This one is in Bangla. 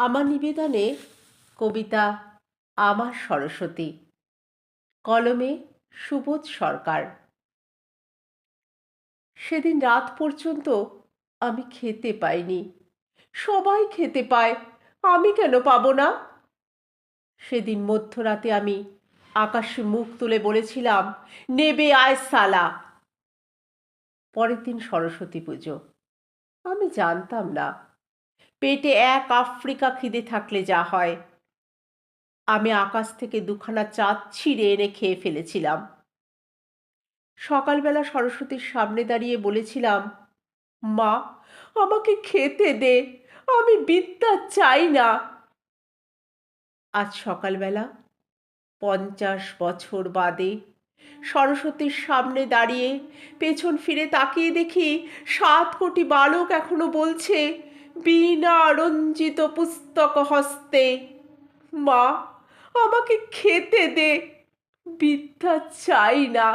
আমার নিবেদনে কবিতা আমার সরস্বতী, কলমে সুবোধ সরকার। সেদিন রাত পর্যন্ত আমি খেতে পাইনি। সবাই খেতে পায়, আমি কেন পাবো না? সেদিন মধ্যরাতে আমি আকাশে মুখ তুলে বলেছিলাম, নেবে আয় সালা। পরের দিন সরস্বতী পুজো। আমি জানতাম না পেটে এক আফ্রিকা খিদে থাকলে যা হয়। আমি আকাশ থেকে দুখানা চাঁদ ছিঁড়ে এনে খেয়ে ফেলেছিলাম। সকালবেলা সরস্বতীর সামনে দাঁড়িয়ে বলেছিলাম, মা, আমাকে খেতে দে, আমি বিদ্যা চাই না। আজ সকালবেলা 50 বছর বাদে সরস্বতীর সামনে দাঁড়িয়ে পেছন ফিরে তাকিয়ে দেখি 7 কোটি বালক এখনো বলছে বীণা রঞ্জিত পুস্তক হস্তে, মা, আমাকে খেতে দে, বিদ্যা চাই না।